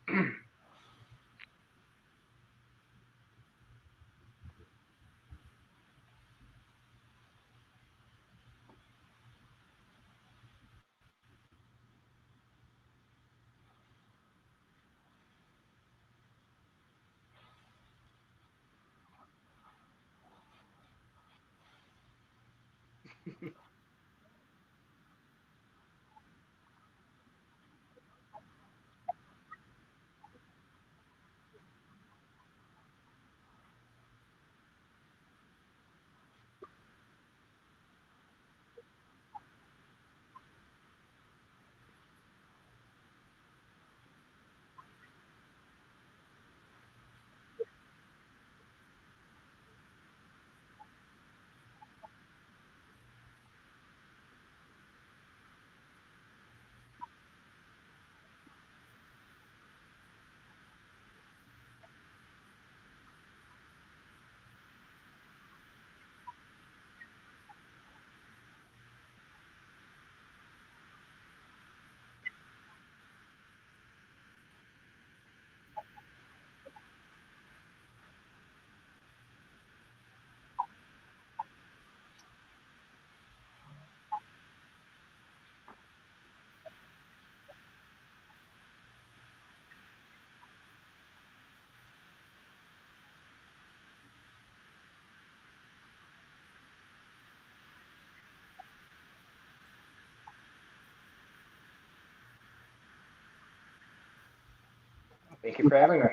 Thank you for having me.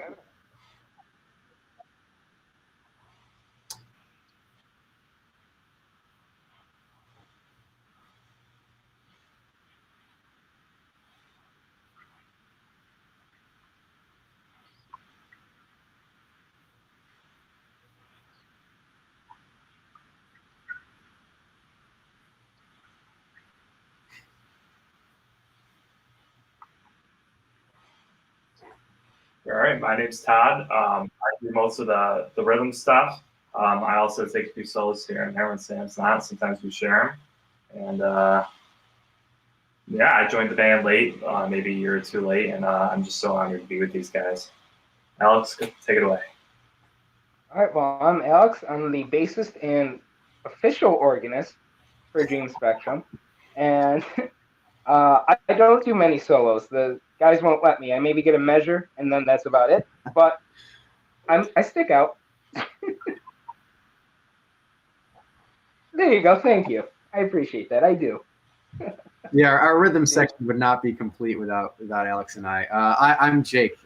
All right, my name's Todd. I do most of the rhythm stuff. I also take a few solos here and there when Sam's not. Sometimes we share them. And yeah, I joined the band late, maybe a year or two late, and I'm just so honored to be with these guys. Alex, take it away. All right, well, I'm Alex. I'm the bassist and official organist for Dream Spectrum. And I don't do many solos. The guys won't let me. I maybe get a measure, and then that's about it. But I stick out. There you go. Thank you. I appreciate that. I do. Yeah, our rhythm section would not be complete without Alex and I. I'm Jake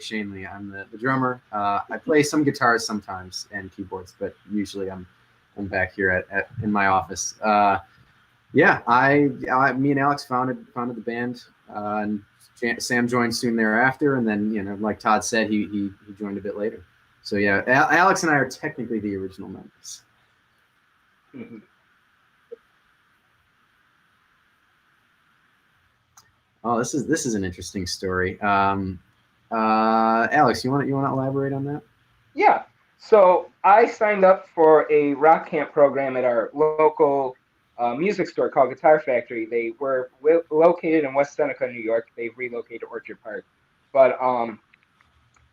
Shanley. I'm the drummer. I play some guitars sometimes and keyboards, but usually I'm back here in my office. Yeah, me and Alex founded the band, and Sam joined soon thereafter, and then like Todd said, he joined a bit later. So yeah, Alex and I are technically the original members. Mm-hmm. Oh, this is an interesting story. Alex, you want to elaborate on that? Yeah. So I signed up for a rock camp program at our local music store called Guitar Factory. They were located in West Seneca, New York. They've relocated to Orchard Park. But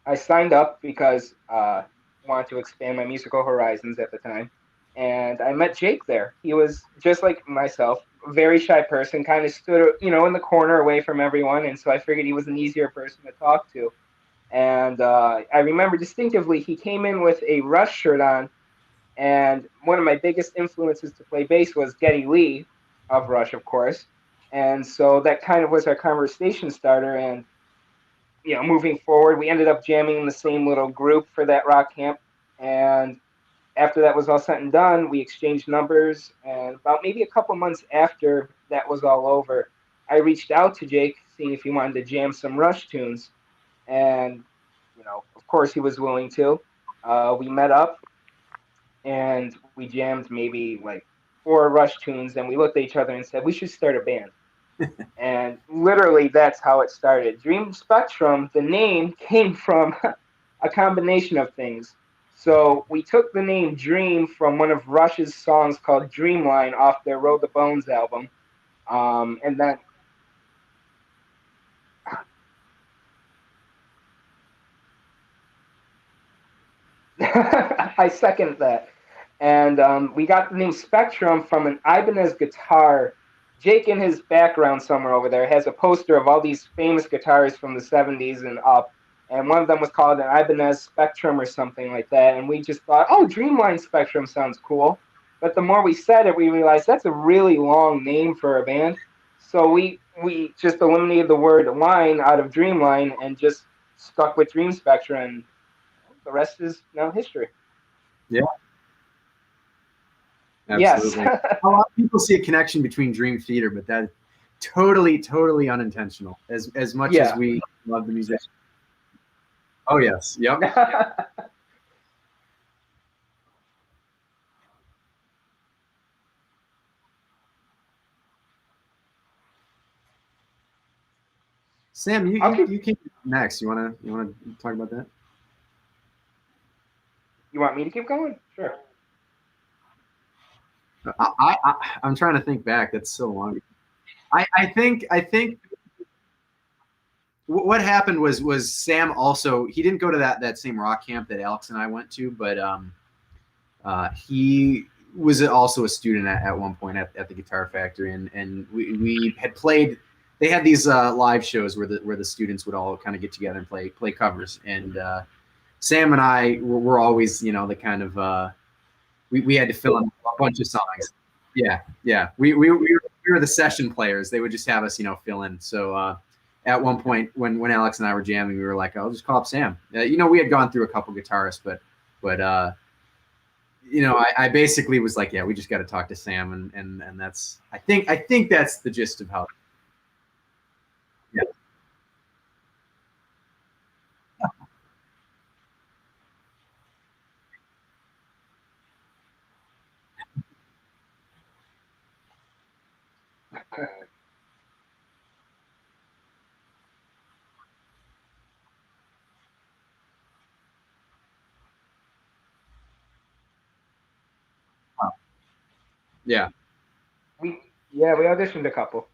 I signed up because I wanted to expand my musical horizons at the time. And I met Jake there. He was just like myself, a very shy person, kind of stood, in the corner away from everyone. And so I figured he was an easier person to talk to. And I remember distinctively, he came in with a Rush shirt on. And one of my biggest influences to play bass was Geddy Lee of Rush, of course. And so that kind of was our conversation starter. And, moving forward, we ended up jamming in the same little group for that rock camp. And after that was all said and done, we exchanged numbers. And about maybe a couple months after that was all over, I reached out to Jake, seeing if he wanted to jam some Rush tunes. And, of course he was willing to. We met up and we jammed maybe like 4 Rush tunes, and we looked at each other and said, we should start a band. And literally that's how it started. Dream Spectrum, the name came from a combination of things. So we took the name Dream from one of Rush's songs called Dreamline off their Roll the Bones album. And then I second that. And we got the name Spectrum from an Ibanez guitar. Jake, in his background somewhere over there, has a poster of all these famous guitars from the 70s and up. And one of them was called an Ibanez Spectrum or something like that. And we just thought, oh, Dreamline Spectrum sounds cool. But the more we said it, we realized that's a really long name for a band. So we just eliminated the word line out of Dreamline and just stuck with Dream Spectrum. And the rest is now history. Yeah. Yes. Absolutely. A lot of people see a connection between Dream Theater, but that totally unintentional. As much as we love the musician. Oh yes. Yep. Sam, you came next. You wanna talk about that? You want me to keep going? Sure. I'm trying to think back. That's so long. I think what happened was Sam also, he didn't go to that same rock camp that Alex and I went to, but he was also a student at one point at the Guitar Factory, and we had played. They had these live shows where the students would all kind of get together and play covers, and Sam and I were always, the kind of we had to fill in a bunch of songs. Yeah. We were the session players. They would just have us, fill in. So at one point when Alex and I were jamming, we were like, I'll just call up Sam. We had gone through a couple guitarists, but I basically was like, yeah, we just got to talk to Sam, and that's I think that's the gist of how. Yeah. Yeah. We auditioned a couple.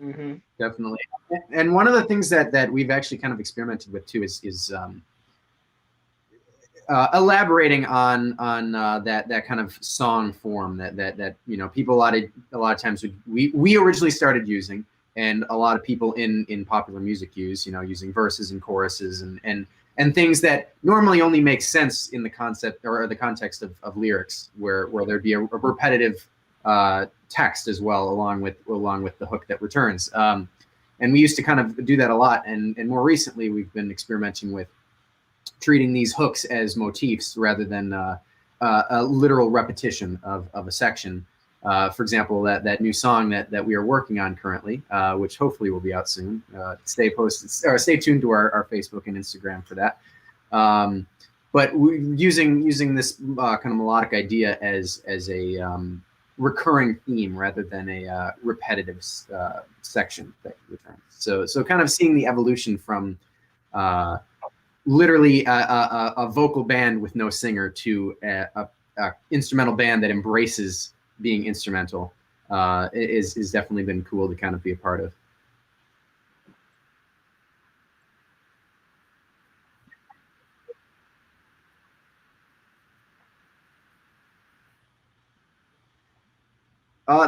Hmm. Definitely. And one of the things that we've actually kind of experimented with too is elaborating on that kind of song form that people a lot of times we originally started using, and a lot of people in popular music use, using verses and choruses and things that normally only make sense in the concept or the context of lyrics, where there'd be a repetitive text as well along with the hook that returns. And we used to kind of do that a lot, and more recently we've been experimenting with treating these hooks as motifs rather than a literal repetition of a section. For example, that new song that we are working on currently, which hopefully will be out soon. Stay tuned to our Facebook and Instagram for that. But using this kind of melodic idea as a recurring theme rather than a repetitive section that returns. So kind of seeing the evolution from literally a vocal band with no singer to a instrumental band that embraces being instrumental is definitely been cool to kind of be a part of.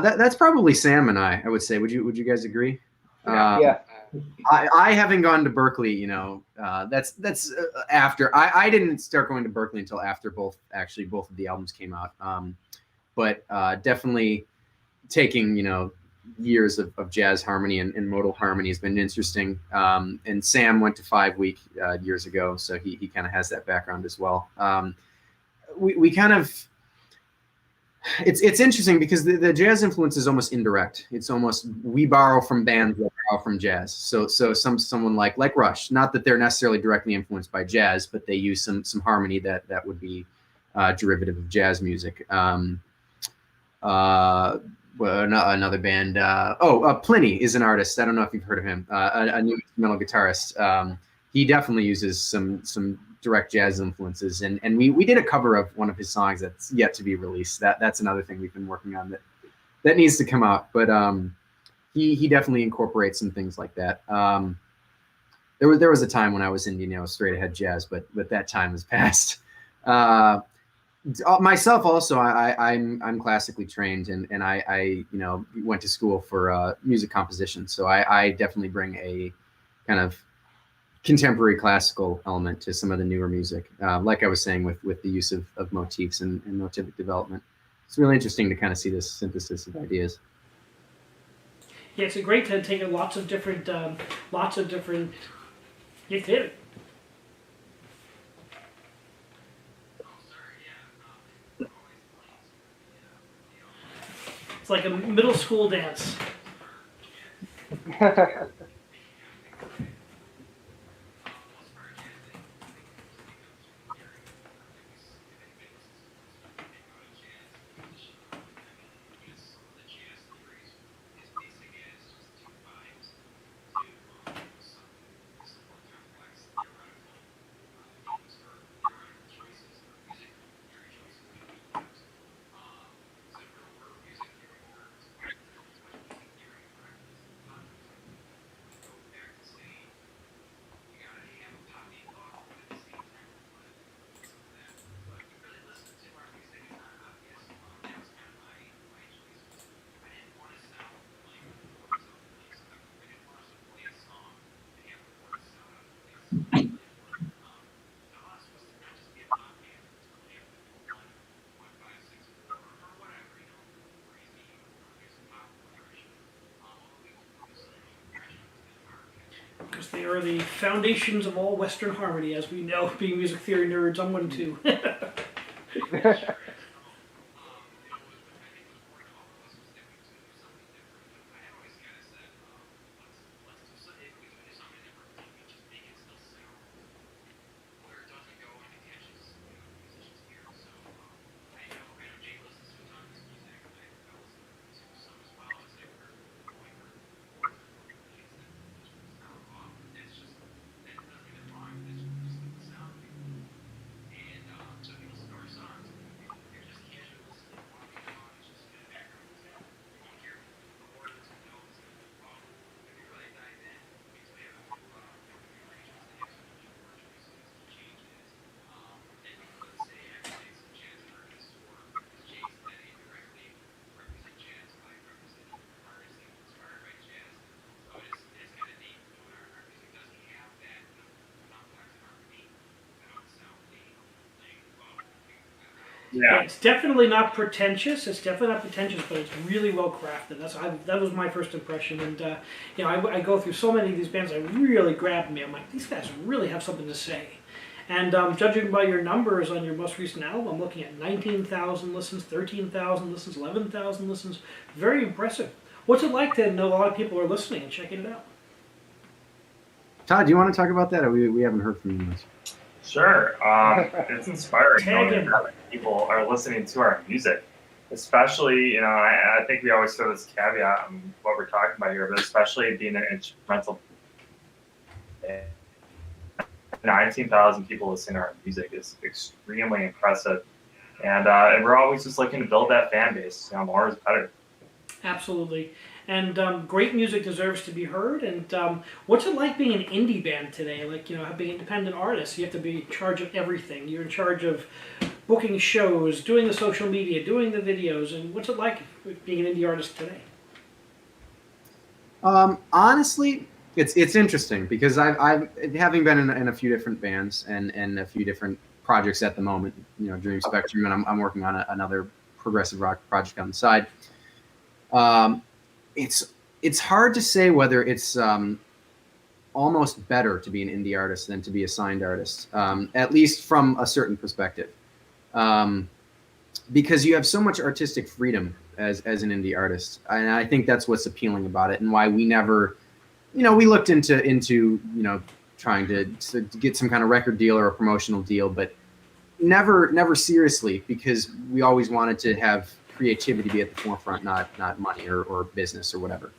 That's probably Sam and I would say. Would you guys agree? Yeah. I haven't gone to Berkeley, that's after I didn't start going to Berkeley until after both of the albums came out. But definitely taking, years of jazz harmony and modal harmony has been interesting. And Sam went to 5 Week years ago, so he kind of has that background as well. We kind of, it's interesting because the jazz influence is almost indirect. It's almost, we borrow from bands that borrow from jazz. So someone like Rush, not that they're necessarily directly influenced by jazz, but they use some harmony that would be derivative of jazz music. Another band. Pliny is an artist. I don't know if you've heard of him. A new instrumental guitarist. He definitely uses some direct jazz influences, and we did a cover of one of his songs that's yet to be released. That's another thing we've been working on that needs to come out. But he definitely incorporates some things like that. There was a time when I was in straight ahead jazz, but that time has passed. Myself also, I'm classically trained, and I went to school for music composition, so I definitely bring a kind of contemporary classical element to some of the newer music, like I was saying with the use of motifs and motivic development. It's really interesting to kind of see this synthesis of ideas. Yeah, it's great to take lots of different. You did it. It's like a middle school dance. Because they are the foundations of all Western harmony, as we know, being music theory nerds. I'm one too. Yeah. It's definitely not pretentious. But it's really well crafted. That was my first impression. And I go through so many of these bands that really grabbed me. I'm like, these guys really have something to say. And judging by your numbers on your most recent album, I'm looking at 19,000 listens, 13,000 listens, 11,000 listens. Very impressive. What's it like to know a lot of people are listening and checking it out? Todd, do you want to talk about that? Or we haven't heard from you much. Sure. It's inspiring Tag knowing him. that people are listening to our music. Especially, I think we always throw this caveat on what we're talking about here, but especially being an instrumental. 19,000 people listening to our music is extremely impressive. And we're always just looking to build that fan base. More is better. Absolutely. And great music deserves to be heard. And what's it like being an indie band today? Like, being independent artists, you have to be in charge of everything. You're in charge of booking shows, doing the social media, doing the videos. And what's it like being an indie artist today? Honestly, it's interesting because I've having been in a few different bands and a few different projects at the moment, Dream Spectrum, and I'm working on another progressive rock project on the side. It's hard to say whether it's almost better to be an indie artist than to be a signed artist, at least from a certain perspective, because you have so much artistic freedom as an indie artist, and I think that's what's appealing about it, and why we never, we looked into trying to get some kind of record deal or a promotional deal, but never seriously, because we always wanted to have creativity be at the forefront, not money or business or whatever.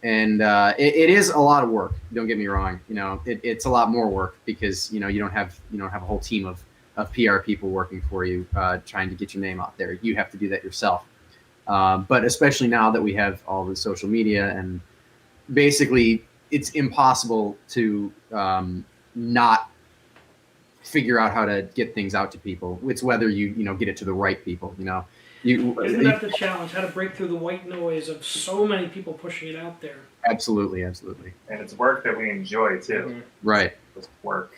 And it is a lot of work. Don't get me wrong. It's a lot more work because you don't have a whole team of PR people working for you trying to get your name out there. You have to do that yourself. But especially now that we have all the social media, and basically it's impossible to not figure out how to get things out to people. It's whether you get it to the right people. Isn't that the challenge? How to break through the white noise of so many people pushing it out there? Absolutely. And it's work that we enjoy too. Mm-hmm. Right. It's work.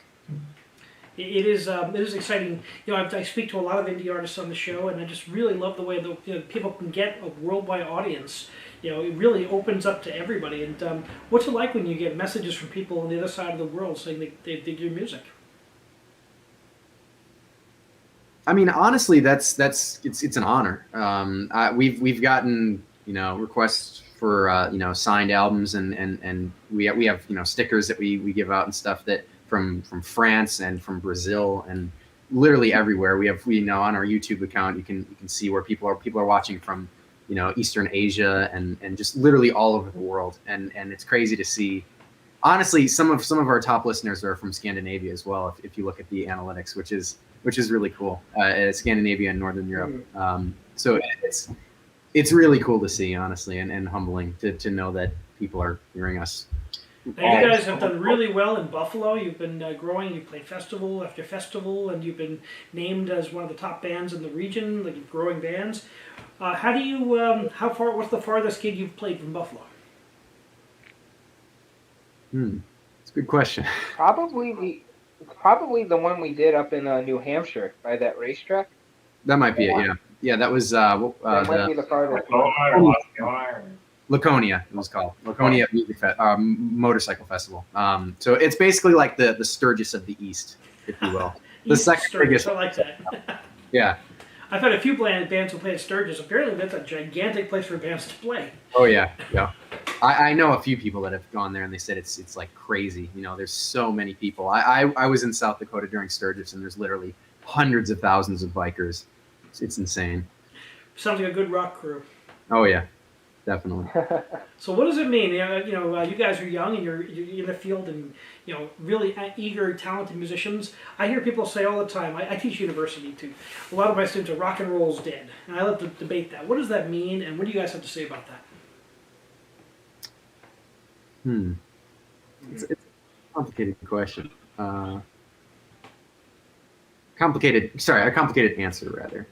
It is exciting. I speak to a lot of indie artists on the show, and I just really love the way that people can get a worldwide audience. It really opens up to everybody. And what's it like when you get messages from people on the other side of the world saying they dig your music? I mean, honestly, it's an honor. We've gotten requests for signed albums, and we have stickers that we give out and stuff that from France and from Brazil and literally everywhere. We on our YouTube account you can see where people are watching from Eastern Asia and just literally all over the world, and it's crazy to see. Honestly, some of our top listeners are from Scandinavia as well. If you look at the analytics, which is really cool. Scandinavia and Northern Europe. So it's really cool to see, honestly, and humbling to know that people are hearing us. Now, you guys have done really well in Buffalo. You've been growing. You've played festival after festival, and you've been named as one of the top bands in the region, like growing bands. What's the farthest gig you've played from Buffalo? It's a good question. Probably the one we did up in New Hampshire by that racetrack. That might be it. Yeah. That was that might be the farthest. Laconia. It was called Laconia Motorcycle Festival. So it's basically like the Sturgis of the East, if you will. The second Sturgis, I like that. Yeah. I've had a few bands who play at Sturgis. Apparently, that's a gigantic place for bands to play. Oh yeah. I know a few people that have gone there, and they said it's like crazy. There's so many people. I was in South Dakota during Sturgis, and there's literally hundreds of thousands of bikers. It's insane. Sounds like a good rock crew. Oh yeah, definitely. So what does it mean? You guys are young and you're in the field, and really eager, talented musicians. I hear people say all the time. I teach university too. A lot of my students are rock and roll's dead, and I love to debate that. What does that mean, and what do you guys have to say about that? It's a complicated question. A complicated answer rather.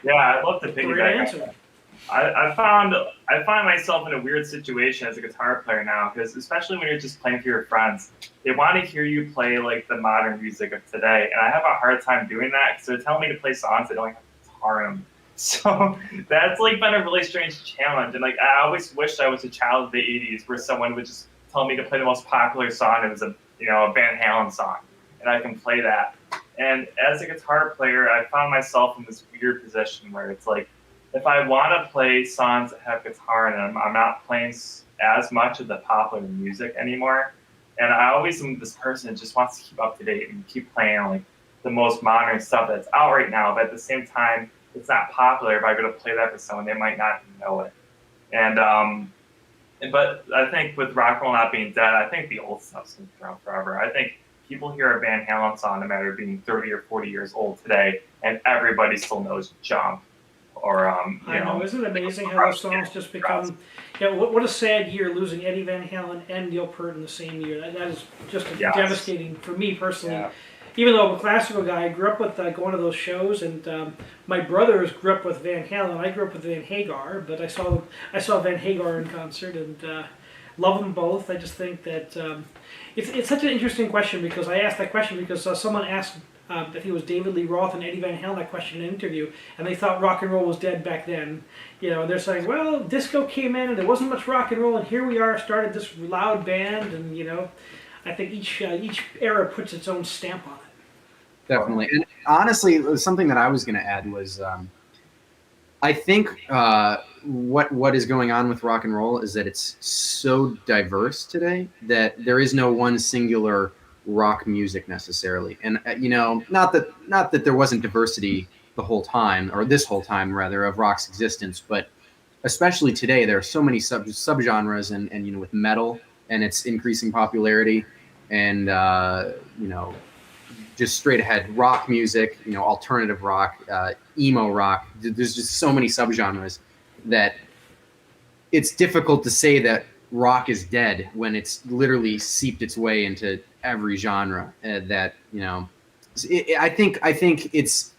Yeah, I'd love to Great piggyback on answer. that. I find myself in a weird situation as a guitar player now, because especially when you're just playing for your friends, they want to hear you play like the modern music of today, and I have a hard time doing that because they're telling me to play songs that don't have a guitar in them. So that's like been a really strange challenge, and like I always wished I was a child of the '80s, where someone would just tell me to play the most popular song. It was a a Van Halen song, and I can play that. And as a guitar player, I found myself in this weird position where it's like, if I want to play songs that have guitar in them, I'm not playing as much of the popular music anymore. And I always am this person that just wants to keep up to date and keep playing like the most modern stuff that's out right now. But at the same time, it's not popular. If I go to play that for someone, they might not know it. But I think with rock and roll not being dead, I think the old stuff's going to be around forever. I think people hear a Van Halen song, no matter being 30 or 40 years old today, and everybody still knows Jump. Or I know, isn't it amazing how those songs just become? What a sad year losing Eddie Van Halen and Neil Peart in the same year. That is just devastating for me personally. Yeah. Even though I'm a classical guy, I grew up with going to those shows, and my brothers grew up with Van Halen. I grew up with Van Hagar, but I saw Van Hagar in concert and love them both. I just think that it's such an interesting question, because I asked that question because someone asked if he was David Lee Roth and Eddie Van Halen that question in an interview, and they thought rock and roll was dead back then. And they're saying, well, disco came in and there wasn't much rock and roll, and here we are, started this loud band, and I think each era puts its own stamp on it. Definitely. And honestly, something that I was going to add was I think what is going on with rock and roll is that it's so diverse today that there is no one singular rock music necessarily. And not that there wasn't diversity the whole time, or this whole time rather, of rock's existence, but especially today there are so many subgenres, and with metal and its increasing popularity, and just straight ahead rock music, alternative rock, emo rock. There's just so many subgenres that it's difficult to say that rock is dead when it's literally seeped its way into every genre. I think it's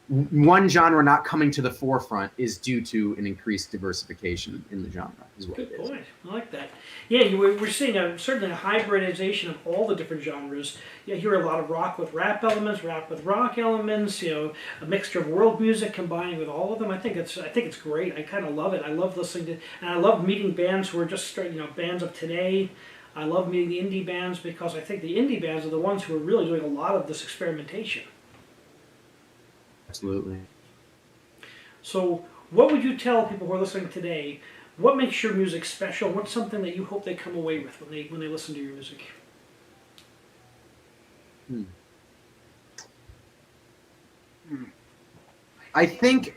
one genre not coming to the forefront is due to an increased diversification in the genre. Good point. I like that. Yeah, we're seeing certainly a hybridization of all the different genres. You hear a lot of rock with rap elements, rap with rock elements. A mixture of world music combining with all of them. I think it's great. I kind of love it. I love listening to, and I love meeting bands who are just straight, bands of today. I love meeting the indie bands, because I think the indie bands are the ones who are really doing a lot of this experimentation. Absolutely. So, what would you tell people who are listening today? What makes your music special? What's something that you hope they come away with when they listen to your music? I think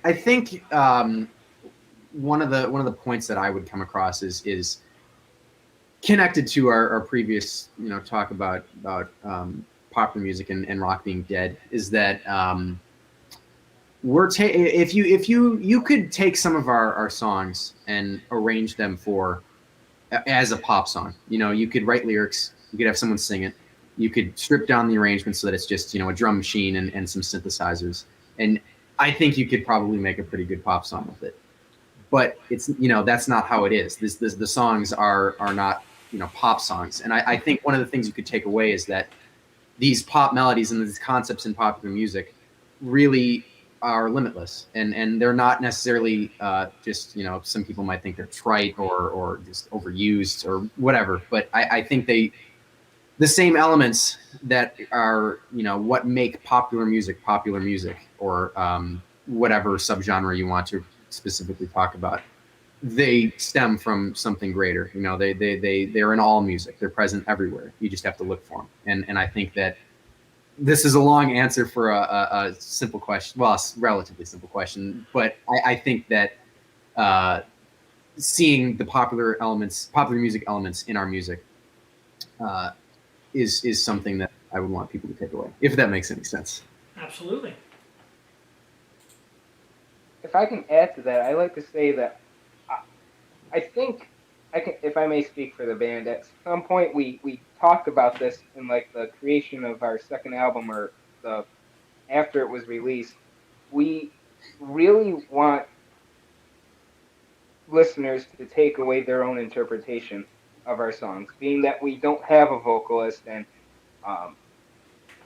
one of the points that I would come across is connected to our previous talk about popular music and rock being dead. Is that if you could take some of our songs and arrange them as a pop song, you could write lyrics, you could have someone sing it, you could strip down the arrangement so that it's just a drum machine and some synthesizers, and I think you could probably make a pretty good pop song with it. But it's that's not how it is. The songs are not pop songs, and I think one of the things you could take away is that these pop melodies and these concepts in popular music really are limitless, and they're not necessarily just some people might think they're trite or just overused or whatever, but I think the same elements that are what make popular music, or whatever subgenre you want to specifically talk about, they stem from something greater. They're in all music, they're present everywhere, you just have to look for them. And I think that this is a long answer for a simple question. Well, a relatively simple question, but I think that seeing the popular music elements in our music is something that I would want people to take away, if that makes any sense. Absolutely. If I can add to that, I like to say that I think if I may speak for the band, at some point we talked about this in like the creation of our second album, or after it was released. We really want listeners to take away their own interpretation of our songs, being that we don't have a vocalist and um,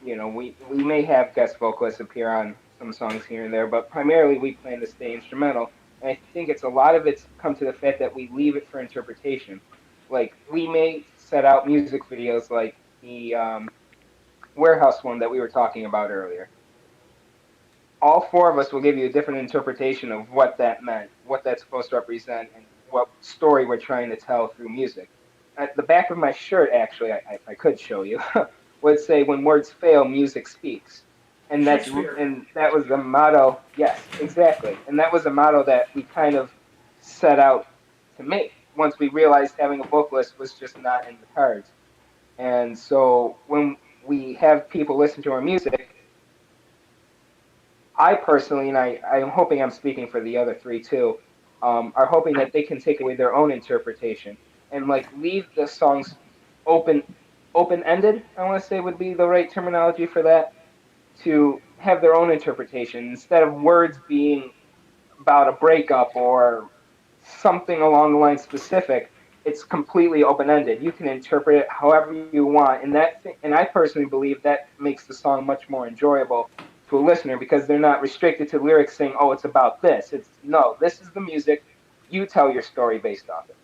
we may have guest vocalists appear on some songs here and there, but primarily we plan to stay instrumental. And I think it's a lot of it's come to the fact that we leave it for interpretation. Like we may set out music videos like the warehouse one that we were talking about earlier. All four of us will give you a different interpretation of what that meant, what that's supposed to represent, and what story we're trying to tell through music. At the back of my shirt, actually, I could show you, would say, "When words fail, music speaks," and Shakespeare. that was the motto. Yes, exactly, and that was a motto that we kind of set out to make once we realized having a vocalist was just not in the cards. And so when we have people listen to our music, I personally, and I'm hoping I'm speaking for the other three too, are hoping that they can take away their own interpretation and like leave the songs open, open-ended. I want to say would be the right terminology for that, to have their own interpretation instead of words being about a breakup or something along the line specific. It's completely open-ended. You can interpret it however you want, and and I personally believe that makes the song much more enjoyable to a listener because they're not restricted to lyrics saying, "Oh, it's about this." It's no, this is the music. You tell your story based off it.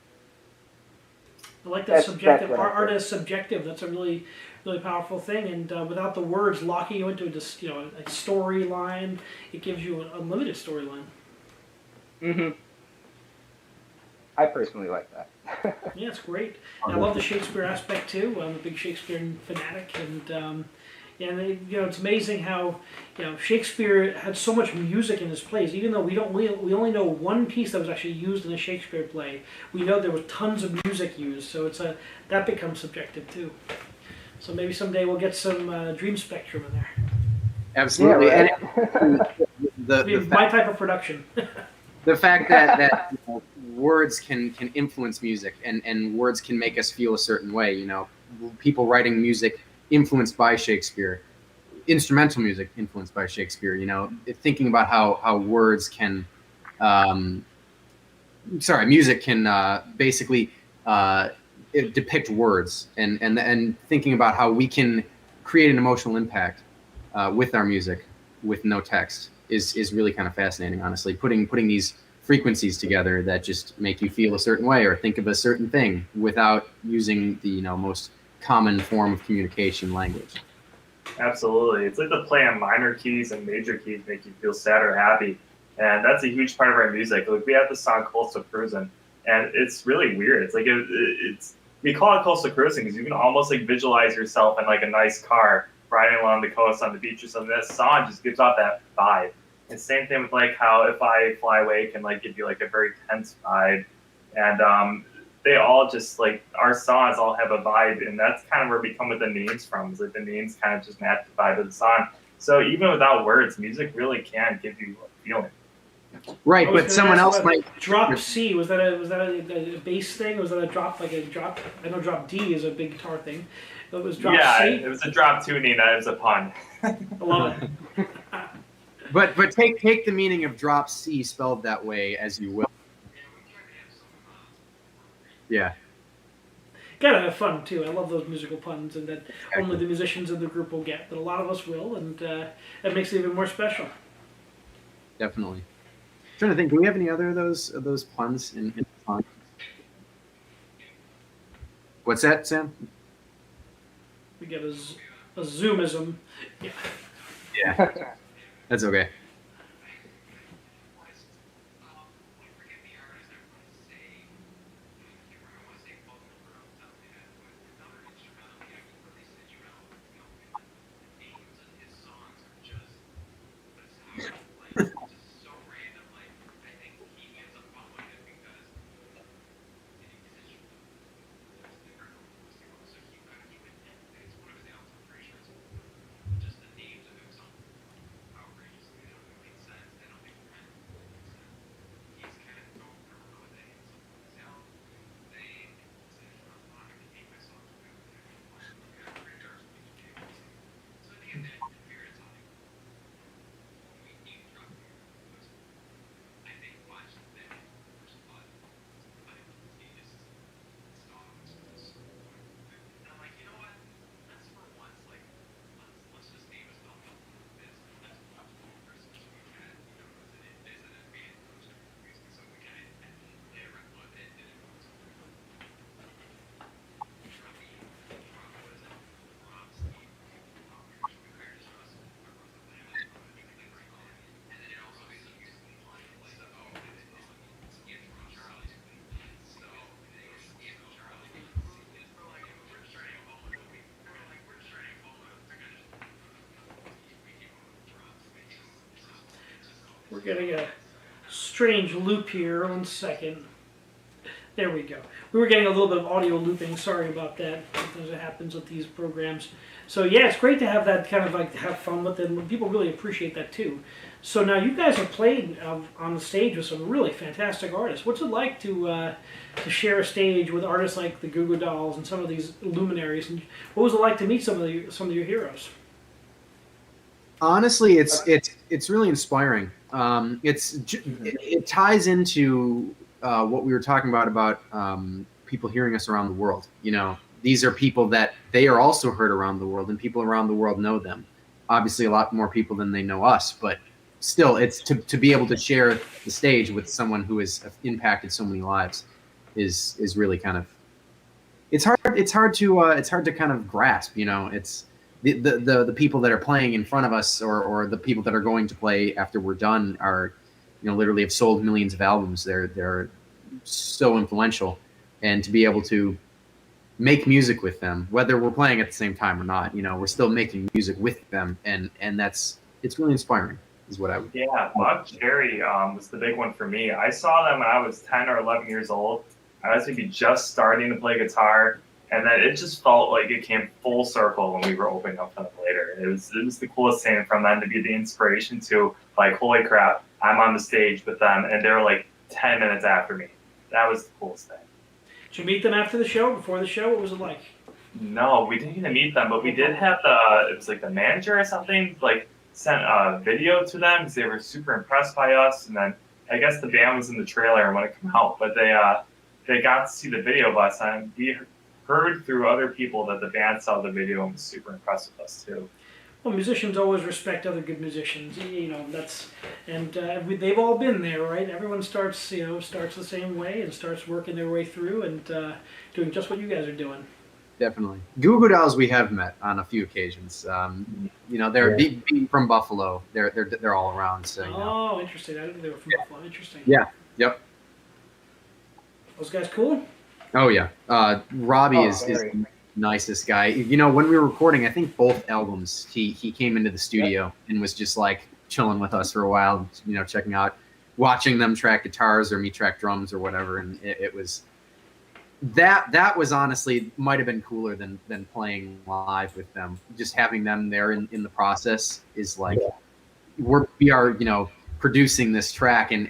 I like that That's subjective. what I Art think. is subjective. That's a really, really powerful thing. And without the words locking you into a storyline, it gives you a limited storyline. I personally like that. Yeah, it's great. And I love the Shakespeare aspect too. I'm a big Shakespeare fanatic, it's amazing how Shakespeare had so much music in his plays. Even though we only know one piece that was actually used in a Shakespeare play, we know there was tons of music used. So that becomes subjective too. So maybe someday we'll get some Dream Spectrum in there. Absolutely. Yeah, right. And My type of production. the fact that words can influence music and words can make us feel a certain way. People writing music influenced by Shakespeare, instrumental music influenced by Shakespeare. Thinking about how words can, music can basically depict words, and thinking about how we can create an emotional impact with our music with no text is really kind of fascinating, honestly. Putting these frequencies together that just make you feel a certain way or think of a certain thing without using the most common form of communication, language. Absolutely. It's like the play on minor keys and major keys make you feel sad or happy. And that's a huge part of our music. Like we have this song Coastal Cruising, and it's really weird. It's like it's we call it coastal cruising because you can almost like visualize yourself in like a nice car riding along the coast on the beach or something. That song just gives off that vibe. And same thing with like how If I Fly Away can like give you like a very tense vibe. And they all just like our songs all have a vibe, and that's kind of where we come with the names from. It's like the names kind of just match the vibe of the song. So even without words, music really can give you a feeling. Right, but someone else might drop C. Was that a bass thing? Was that a drop like a drop? I know drop D is a big guitar thing. It was drop yeah, C. It was a drop tuning. That was a pun. I love it. But take the meaning of drop C spelled that way as you will. Yeah. Gotta have fun too. I love those musical puns, and that only the musicians in the group will get, but a lot of us will, and that makes it even more special. Definitely. I'm trying to think, do we have any other of those puns in the song? What's that, Sam? We get a zoomism. Yeah. Yeah. That's okay. We're getting a strange loop here. 1 second. There we go. We were getting a little bit of audio looping. Sorry about that. Sometimes it happens with these programs. So yeah, it's great to have that kind of like have fun with it. And people really appreciate that too. So now you guys have played on the stage with some really fantastic artists. What's it like to share a stage with artists like the Goo Goo Dolls and some of these luminaries? And what was it like to meet some of your heroes? Honestly, it's really inspiring. It ties into what we were talking about people hearing us around the world. You know, these are people that they are also heard around the world, and people around the world know them. Obviously, a lot more people than they know us, but still, it's to be able to share the stage with someone who has impacted so many lives is really kind of it's hard to kind of grasp. You know, it's the people that are playing in front of us or the people that are going to play after we're done are, you know, literally have sold millions of albums. They're so influential, and to be able to make music with them, whether we're playing at the same time or not, you know, we're still making music with them, and it's really inspiring, is what I would. Yeah, Buck Cherry was the big one for me. I saw them when I was 10 or 11 years old. I was maybe just starting to play guitar, and then it just felt like it came full circle when we were opening up for them later. It was the coolest thing from them to be the inspiration to, like, holy crap, I'm on the stage with them, and they're like 10 minutes after me. That was the coolest thing. Did you meet them after the show, before the show? What was it like? No, we didn't even meet them, but we did have it was like the manager or something, like, sent a video to them because they were super impressed by us, and then I guess the band was in the trailer when it came out, but they got to see the video of us, and we heard through other people that the band saw the video and was super impressed with us too. Well, musicians always respect other good musicians, you know. They've all been there, right? Everyone starts the same way and starts working their way through and doing just what you guys are doing. Definitely, Goo Goo Dolls we have met on a few occasions. You know, they're being from Buffalo. They're all around. So. You know. Oh, interesting. I didn't know they were from Buffalo. Interesting. Yeah. Yep. Those guys cool? Oh yeah. Robbie is the nicest guy. You know, when we were recording, I think both albums, he came into the studio and was just like chilling with us for a while. You know, checking out, watching them track guitars or me track drums or whatever, and it was. That was honestly might have been cooler than playing live with them. Just having them there in the process is like we are, you know, producing this track and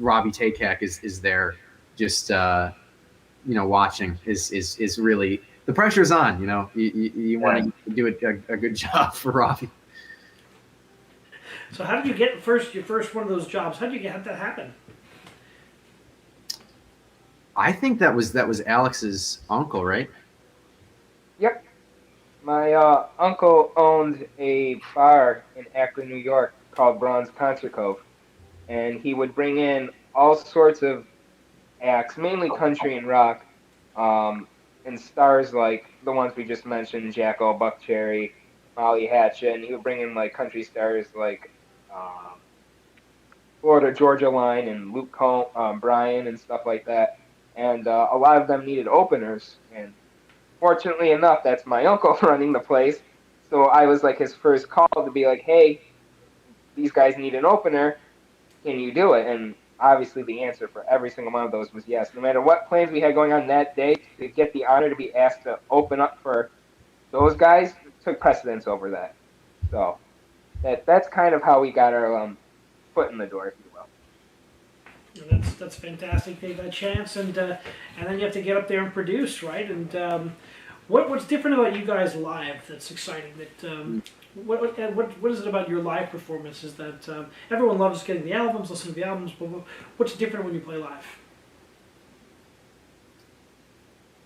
Robbie Takak is there just you know, watching is really, the pressure's on, you know. You want to do a good job for Robbie. So how did you get your first one of those jobs? How did you get that happen? I think that was Alex's uncle, right? Yep. My uncle owned a bar in Akron, New York called Braun's Concert Cove, and he would bring in all sorts of acts, mainly country and rock, and stars like the ones we just mentioned, Jacko, Buck Cherry, Molly Hatchet, and he would bring in like country stars like Florida Georgia Line and Luke Bryan and stuff like that. And a lot of them needed openers, and fortunately enough, that's my uncle running the place. So I was like his first call to be like, hey, these guys need an opener, can you do it? And obviously the answer for every single one of those was yes. No matter what plans we had going on that day, to get the honor to be asked to open up for those guys took precedence over that. So that's kind of how we got our foot in the door, if you will. That's fantastic. They got a chance, and then you have to get up there and produce, right? And what's different about you guys live that's exciting? That what is it about your live performances that everyone loves getting the albums, listening to the albums, but what's different when you play live?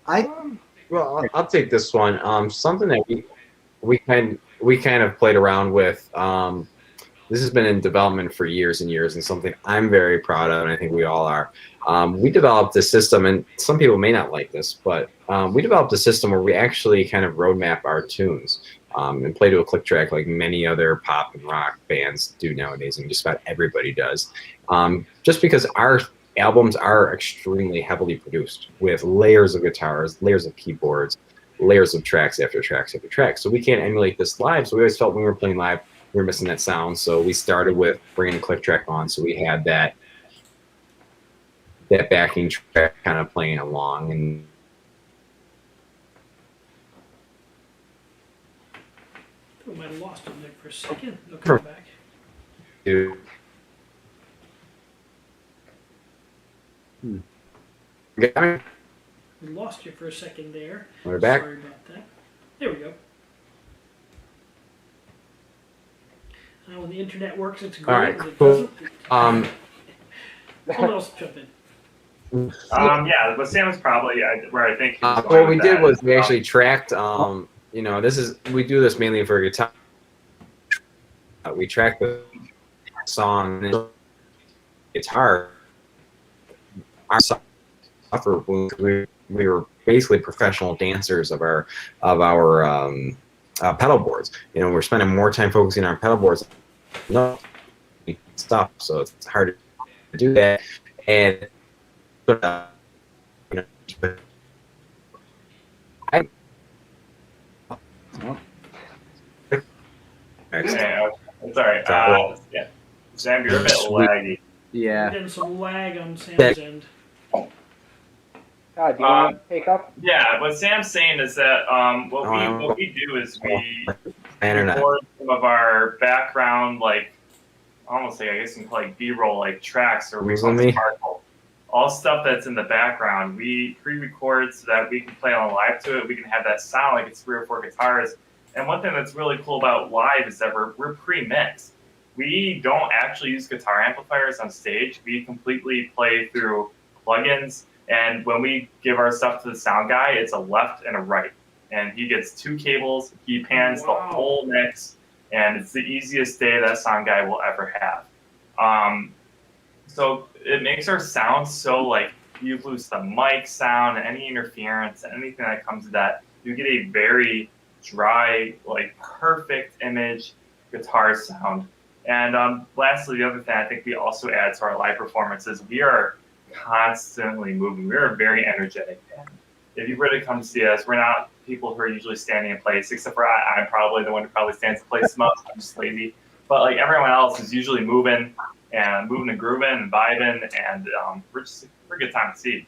I'll take this one. Something that we kind of played around with. This has been in development for years and years, and something I'm very proud of, and I think we all are. We developed a system, and some people may not like this, but we developed a system where we actually kind of roadmap our tunes and play to a click track like many other pop and rock bands do nowadays, and just about everybody does. Just because our albums are extremely heavily produced with layers of guitars, layers of keyboards, layers of tracks after tracks after tracks. So we can't emulate this live, so we always felt when we were playing live, we were missing that sound. So we started with bringing a click track on. So we had that backing track kind of playing along. And We might have lost him there for a second. He'll come back. dude, got me? We lost you for a second there. We're back. Sorry about that. There we go. When the internet works, it's great. All right, When it cool. doesn't, someone else jump in. Yeah, but Sam was probably where I think he was going What we with did that was as we well. actually tracked. We do this mainly for guitar. We track the song and guitar. Our suffer when we were basically professional dancers of our pedal boards. We're spending more time focusing on pedal boards. No stuff, so it's hard to do that. And Yeah, sorry. Yeah. Sam, you're a bit laggy. We're Yeah. getting some lag on Sam's end. God, do you want to take up? Yeah, what Sam's saying is that what we do is we internet. record some of our background, like almost like I guess you can call it B-roll, like tracks or we call Losing it me? sparkle. All stuff that's in the background, we pre-record so that we can play on live to it. We can have that sound like it's 3 or 4 guitars. And one thing that's really cool about live is that we're pre-mixed. We don't actually use guitar amplifiers on stage. We completely play through plugins. And when we give our stuff to the sound guy, it's a left and a right. And he gets 2 cables. He pans the whole mix. And it's the easiest day that sound guy will ever have. So it makes our sound so like you lose the mic sound and any interference and anything that comes to that. You get a very dry, like perfect image guitar sound. And lastly, the other thing I think we also add to our live performances, we are constantly moving. We are a very energetic band. If you really come to see us, we're not people who are usually standing in place, except for I'm probably the one who probably stands in place the most. I'm just lazy. But like everyone else is usually moving and grooving and vibing, and we're a good time to see.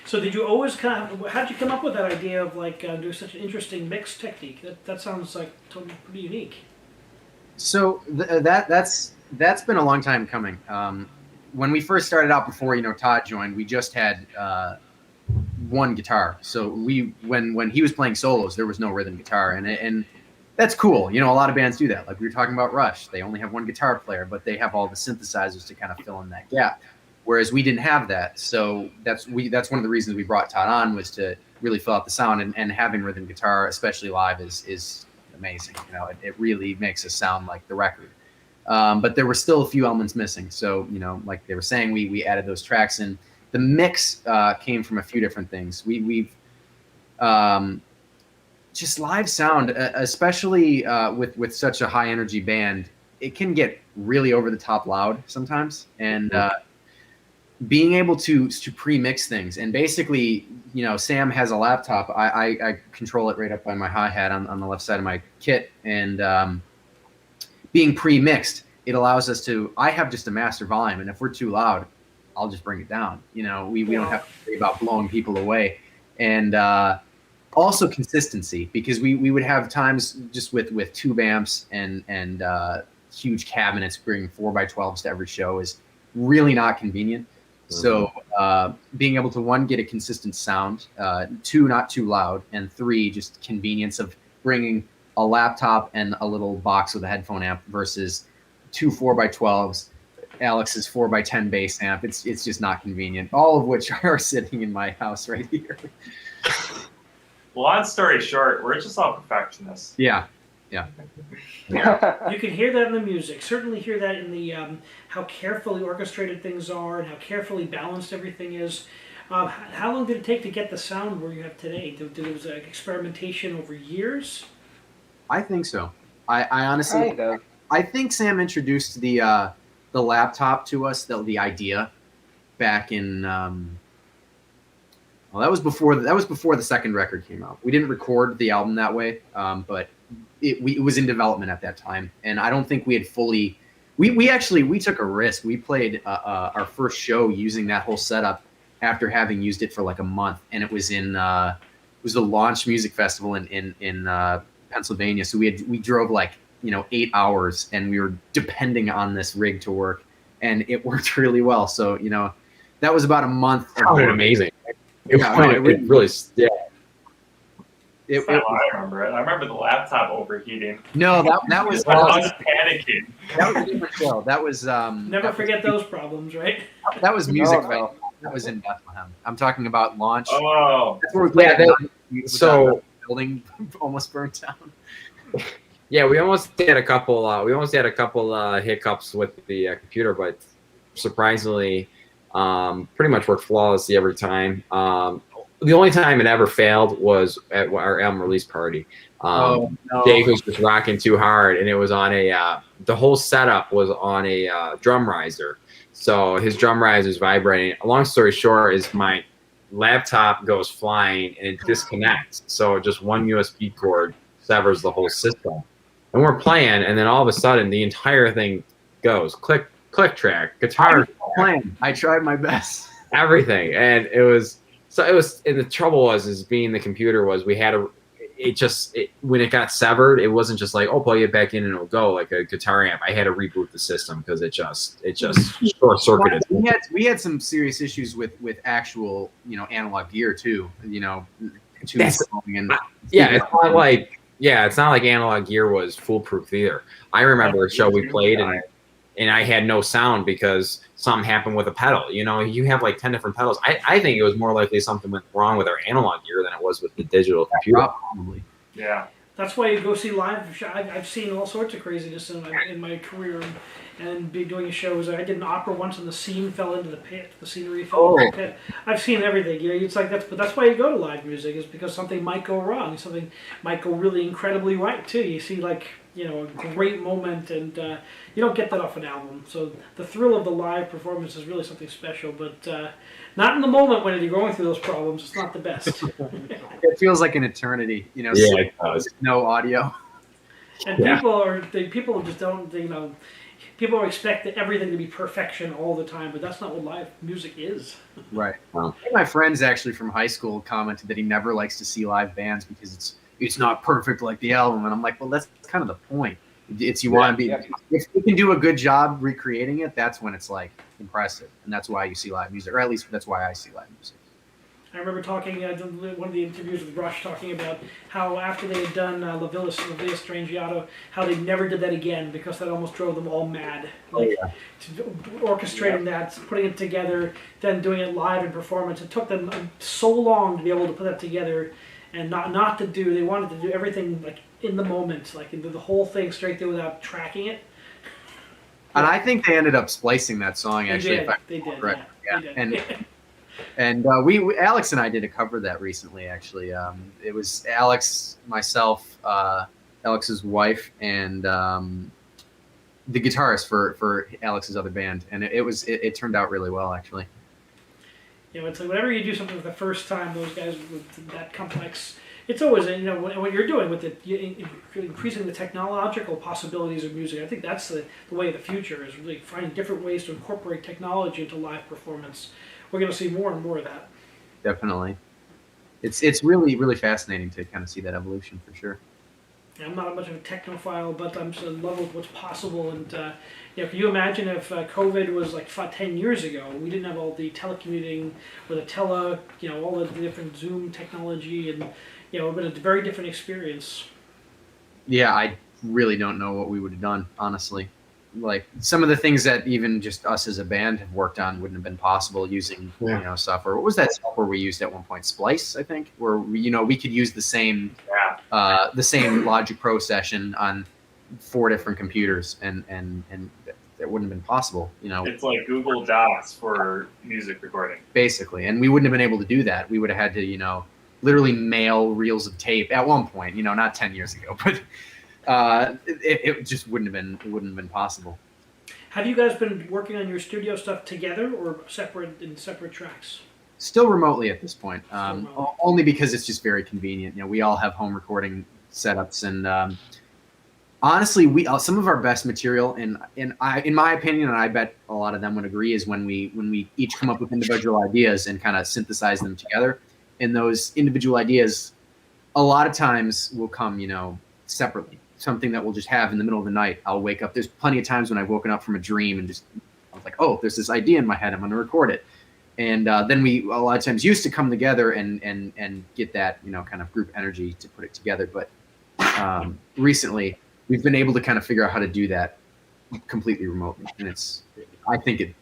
So did you always how did you come up with that idea of like doing such an interesting mix technique? That sounds like totally pretty unique. So that's been a long time coming. When we first started out, before Todd joined, we just had one guitar. So when he was playing solos, there was no rhythm guitar, and that's cool. A lot of bands do that. Like we were talking about Rush, they only have one guitar player, but they have all the synthesizers to kind of fill in that gap. Whereas we didn't have that. So that's one of the reasons we brought Todd on, was to really fill out the sound, and having rhythm guitar, especially live, is amazing. It really makes us sound like the record. But there were still a few elements missing. So, like they were saying, we added those tracks in. The mix came from a few different things. We've just live sound, especially with such a high energy band, it can get really over the top loud sometimes. And being able to pre-mix things, and basically, Sam has a laptop. I control it right up by my hi-hat on the left side of my kit, and being pre-mixed, it allows us to. I have just a master volume, and if we're too loud, I'll just bring it down. We don't have to worry about blowing people away, and also consistency, because we would have times just with tube amps and huge cabinets bringing 4x12s to every show is really not convenient. So being able to, 1, get a consistent sound, 2, not too loud, and 3, just convenience of bringing a laptop and a little box with a headphone amp versus 2 4x12s, Alex's 4x10 bass amp. It's just not convenient. All of which are sitting in my house right here. Long story short, we're just all perfectionists. Yeah. You can hear that in the music. Certainly hear that in the how carefully orchestrated things are and how carefully balanced everything is. How long did it take to get the sound where you have today? There was experimentation over years? I think so. I honestly, I think Sam introduced the laptop to us, the idea, back in. That was before the second record came out. We didn't record the album that way, but it was in development at that time, and I don't think we had fully. We took a risk. We played our first show using that whole setup after having used it for like a month, and it was in it was the Launch Music Festival in Pennsylvania. So we drove like 8 hours, and we were depending on this rig to work, and it worked really well. So that was about a month. Sounded amazing. It really. That's not how I remember it. I remember the laptop overheating. No, that was. I was panicking. That was a different show. That was. Never forget those problems, right? That was music. No. That was in Bethlehem. I'm talking about Launch. Oh. That's where we played. So the building almost burnt down. Yeah, we almost had a couple. Hiccups with the computer, but surprisingly, pretty much worked flawlessly every time. The only time it ever failed was at our album release party. Dave was just rocking too hard, and it was on the whole setup was on a drum riser. So his drum riser is vibrating. Long story short is my laptop goes flying and it disconnects. So just one USB cord severs the whole system. And we're playing, and then all of a sudden the entire thing goes click track, guitar playing. I tried my best. Everything, and it was. And the trouble was being the computer was we had when it got severed, it wasn't just like, plug it back in and it'll go like a guitar amp. I had to reboot the system because it just short circuited. We had some serious issues with actual analog gear too. It's not like analog gear was foolproof either. I remember a show we played and I had no sound because something happened with a pedal. You have like 10 different pedals. I think it was more likely something went wrong with our analog gear than it was with the digital computer. Probably. Yeah. That's why you go see live. I've seen all sorts of craziness in my career and be doing shows. I did an opera once and the scene fell into the pit. The scenery fell into the pit. I've seen everything. It's like but that's why you go to live music, is because something might go wrong. Something might go really incredibly right too. You see a great moment, and you don't get that off an album. So the thrill of the live performance is really something special, but not in the moment when you're going through those problems. It's not the best. It feels like an eternity, it does. No audio. And people just don't, people expect everything to be perfection all the time, but that's not what live music is. Right. Well, my friends actually from high school commented that he never likes to see live bands because it's not perfect like the album, and I'm like, well, that's kind of the point. It's want to be. If you can do a good job recreating it, that's when it's like impressive, and that's why you see live music, or at least that's why I see live music. I remember talking one of the interviews with Rush talking about how after they had done La Villa Strangiato, how they never did that again because that almost drove them all mad. Orchestrating that, putting it together, then doing it live in performance. It took them so long to be able to put that together. And not to do, they wanted to do everything like in the moment, like the whole thing straight through without tracking it. And I think they ended up splicing that song actually. They did. Correct. Yeah. And we Alex and I did a cover of that recently. Actually, it was Alex, myself, Alex's wife, and the guitarist for Alex's other band, and it turned out really well actually. It's like whenever you do something for the first time, those guys with that complex, it's always, what you're doing with it, increasing the technological possibilities of music. I think that's the way of the future, is really finding different ways to incorporate technology into live performance. We're going to see more and more of that. Definitely. It's really, really fascinating to kind of see that evolution for sure. I'm not much of a technophile, but I'm just in love with what's possible. And can you imagine if COVID was like 10 years ago? We didn't have all the telecommuting or all the different Zoom technology, and it would have been a very different experience. Yeah, I really don't know what we would have done, honestly. Like some of the things that even just us as a band have worked on wouldn't have been possible using software. What was that software we used at one point? Splice, I think, where we could use the same Logic Pro session on 4 different computers, and that wouldn't have been possible. It's like Google Docs for music recording, basically, and we wouldn't have been able to do that. We would have had to literally mail reels of tape at one point. Not 10 years ago, but. It just wouldn't have been possible. Have you guys been working on your studio stuff together or separate tracks? Still remotely at this point, only because it's just very convenient. We all have home recording setups, and Honestly, we some of our best material, and in my opinion, and I bet a lot of them would agree, is when we each come up with individual ideas and kind of synthesize them together. And those individual ideas, a lot of times, will come, separately. Something that we'll just have in the middle of the night. I'll wake up. There's plenty of times when I've woken up from a dream and I was like, oh, there's this idea in my head. I'm going to record it. And then we a lot of times used to come together and get that kind of group energy to put it together. But recently, we've been able to kind of figure out how to do that completely remotely, and I think it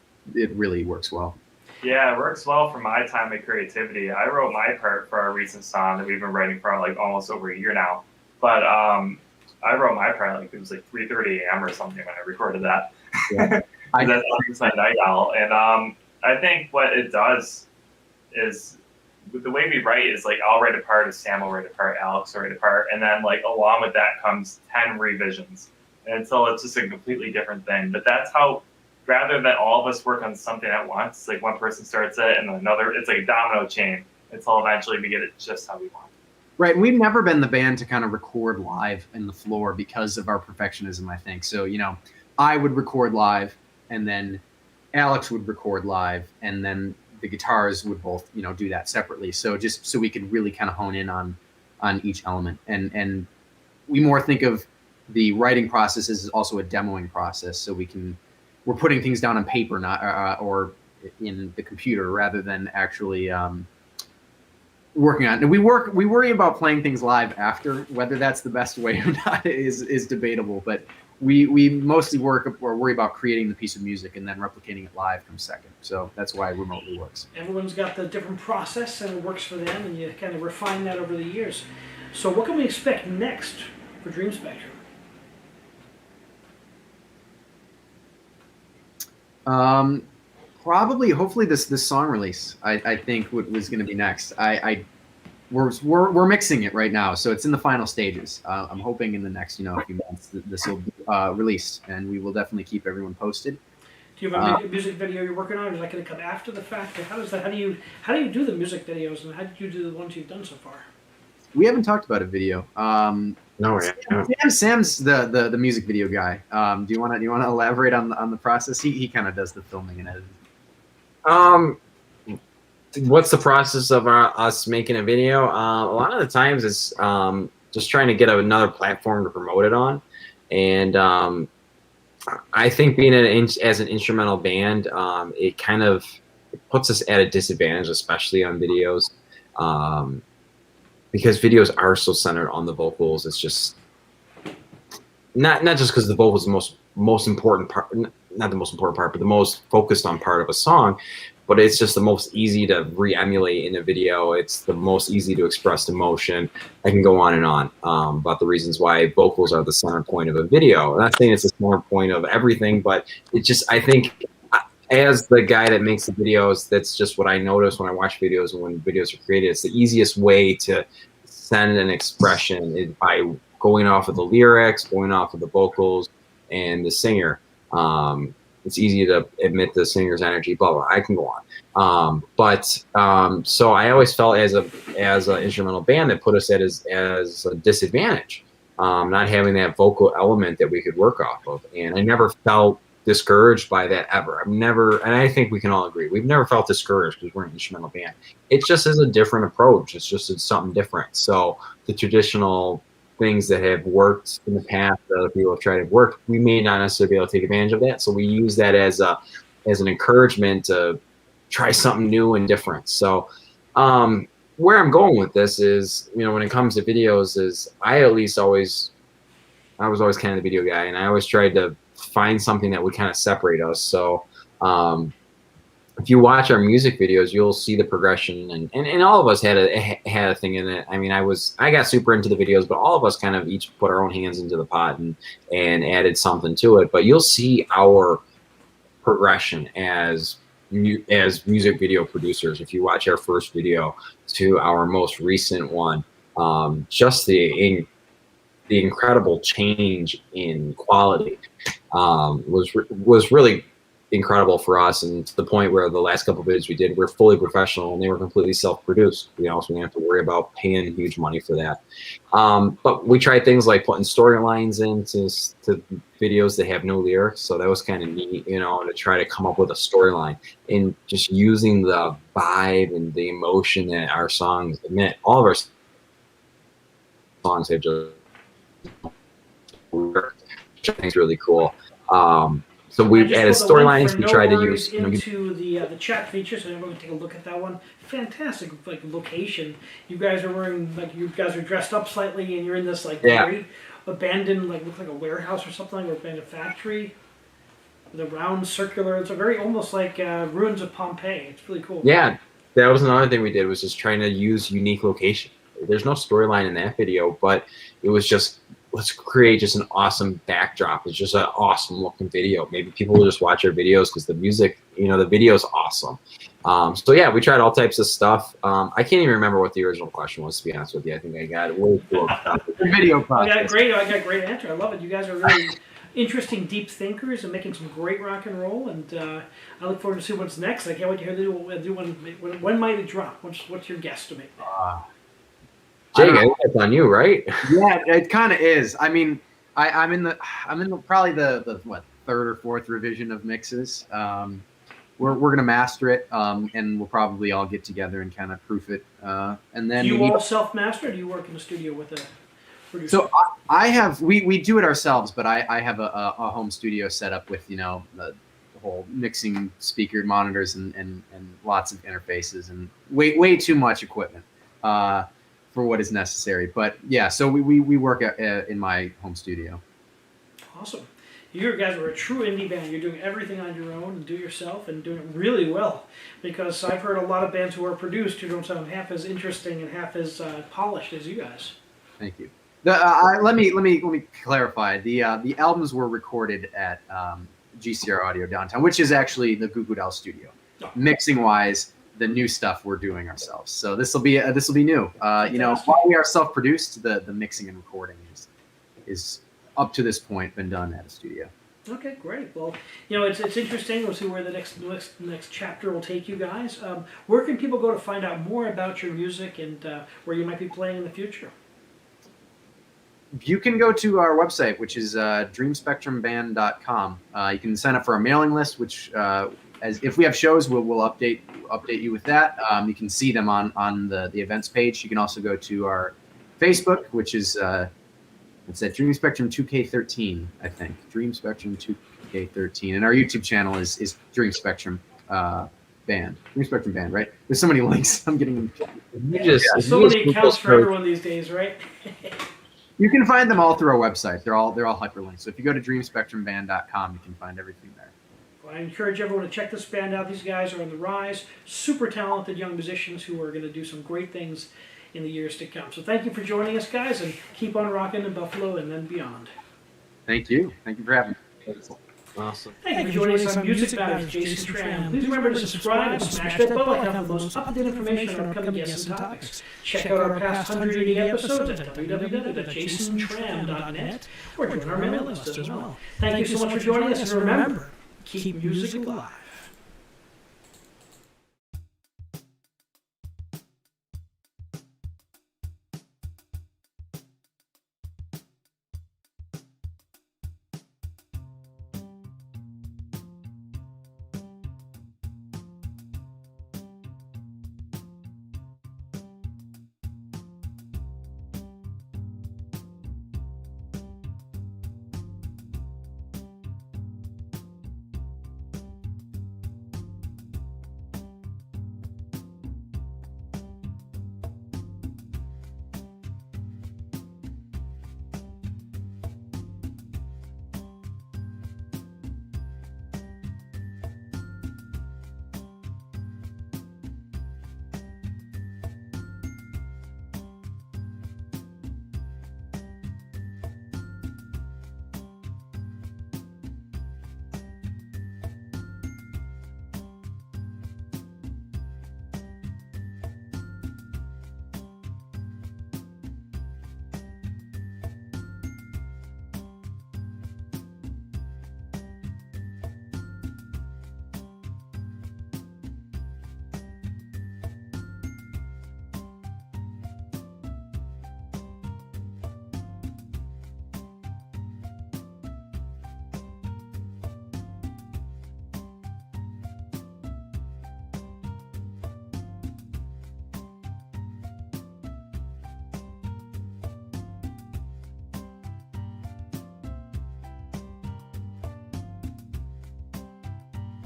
really works well. Yeah, it works well for my time of creativity. I wrote my part for our recent song that we've been writing for like almost over a year now. But I wrote my part it was like 3:30 a.m. or something when I recorded that. Yeah. That's my night owl, and I think what it does is, with the way we write, is like I'll write a part, Sam will write a part, Alex will write a part, and then like along with that comes 10 revisions until it's just a completely different thing. But that's how, rather than all of us work on something at once, like one person starts it and then another, it's like a domino chain until eventually we get it just how we want. Right, and we've never been the band to kind of record live in the floor because of our perfectionism, I think. So, I would record live, and then Alex would record live, and then the guitars would both, do that separately. So just so we could really kind of hone in on each element. And we more think of the writing process as also a demoing process. So we're putting things down on paper, not or in the computer, rather than actually working on it. And we worry about playing things live after. Whether that's the best way or not is debatable, but we mostly worry about creating the piece of music, and then replicating it live comes second. So that's why remotely works. Everyone's got the different process, and it works for them, and you kind of refine that over the years. So what can we expect next for Dream Spectrum? Probably, hopefully, this song release. I think was going to be next. We're mixing it right now, so it's in the final stages. I'm hoping in the next few months this will be released, and we will definitely keep everyone posted. Do you have a music video you're working on, or is that going to come after the fact? Or how does that? How do you do the music videos, and how did you do the ones you've done so far? We haven't talked about a video. No, Sam's the music video guy. Do you want to elaborate on the process? He kind of does the filming and editing. What's the process of us making a video? A lot of the times it's just trying to get another platform to promote it on, and I think being as an instrumental band, it kind of puts us at a disadvantage, especially on videos, because videos are so centered on the vocals. It's just not just because the vocals are the most important part, not the most important part, but the most focused on part of a song. But it's just the most easy to re-emulate in a video. It's the most easy to express emotion. I can go on and on about the reasons why vocals are the center point of a video. I'm not saying it's the center point of everything, but it just, I think, as the guy that makes the videos, that's just what I notice when I watch videos and when videos are created. It's the easiest way to send an expression is by going off of the lyrics, going off of the vocals, and the singer. It's easy to admit the singer's energy, blah, blah. I can go on. So I always felt as an instrumental band that put us at as a disadvantage, not having that vocal element that we could work off of. And I never felt discouraged by that ever. And I think we can all agree, we've never felt discouraged because we're an instrumental band. It just is a different approach. It's something different. So the traditional things that have worked in the past that other people have tried to work, we may not necessarily be able to take advantage of that. So we use that as an encouragement to try something new and different. So where I'm going with this is, when it comes to videos, is I was always kind of the video guy, and I always tried to find something that would kind of separate us. So if you watch our music videos, you'll see the progression, and all of us had a thing in it. I mean, I got super into the videos, but all of us kind of each put our own hands into the pot and added something to it. But you'll see our progression as music video producers. If you watch our first video to our most recent one, just the incredible change in quality was really incredible for us, and to the point where the last couple of videos we did were fully professional and they were completely self-produced. So we didn't have to worry about paying huge money for that. But we tried things like putting storylines into videos that have no lyrics, so that was kind of neat, to try to come up with a storyline and just using the vibe and the emotion that our songs emit. All of our songs have just worked, which I think is really cool. So we've added storylines. We tried to use into the chat feature, so everyone can take a look at that one. Fantastic, location. You guys are wearing you guys are dressed up slightly, and you're in this very abandoned, looks like a warehouse or something, or abandoned factory. The round circular. It's a very almost like ruins of Pompeii. It's really cool. Yeah, that was another thing we did, was just trying to use unique location. There's no storyline in that video, but it was just, let's create just an awesome backdrop. It's just an awesome looking video. Maybe people will just watch our videos because the music, the video is awesome. So yeah, we tried all types of stuff. I can't even remember what the original question was, to be honest with you. I think I got it way too the video process. I got a great answer. I love it. You guys are really interesting, deep thinkers and making some great rock and roll. And I look forward to see what's next. I can't wait to hear when might it drop? What's your guesstimate? Jake, I think that's on you, right? Yeah, it kind of is. I mean, I'm in probably the third or fourth revision of mixes. We're gonna master it, and we'll probably all get together and kind of proof it, and then. Do you all self-master, or do you work in the studio with a producer? So I have we do it ourselves, but I have a home studio set up with the whole mixing speaker monitors and lots of interfaces and way too much equipment. For what is necessary, but yeah, so we work in my home studio. Awesome. You guys are a true indie band. You're doing everything on your own and do it yourself and doing it really well. Because I've heard a lot of bands who are produced who don't sound half as interesting and half as polished as you guys. Thank you. Let me clarify. The albums were recorded at GCR Audio downtown, which is actually the Goo Goo Dolls studio. Oh. Mixing wise, the new stuff we're doing ourselves. So this will be new. While we are self-produced, the mixing and recording is up to this point been done at a studio. Okay, great. Well, it's interesting. We'll see where the next chapter will take you guys. Where can people go to find out more about your music and where you might be playing in the future? You can go to our website, which is dreamspectrumband.com. You can sign up for our mailing list, which if we have shows, we'll update you with that. You can see them on the events page. You can also go to our Facebook, which is it's at Dream Spectrum 2K13, I think. Dream Spectrum 2K13, and our YouTube channel is Dream Spectrum Band. Dream Spectrum Band, right? There's so many links. I'm getting them. So many accounts for everyone these days, right? You can find them all through our website. They're all hyperlinked. So if you go to dreamspectrumband.com, you can find everything there. I encourage everyone to check this band out. These guys are on the rise. Super talented young musicians who are going to do some great things in the years to come. So thank you for joining us, guys, and keep on rocking in Buffalo and then beyond. Thank you. Thank you for having me. Awesome. Thank you for joining us on Music Matters, Jason Tramm. Please remember to subscribe and smash that bell icon for the most up-to-date information on upcoming guests and topics. Check out our past 180 episodes at www.jasontram.net or join our mailing list as well. Thank you so much for joining us, and remember, keep music alive.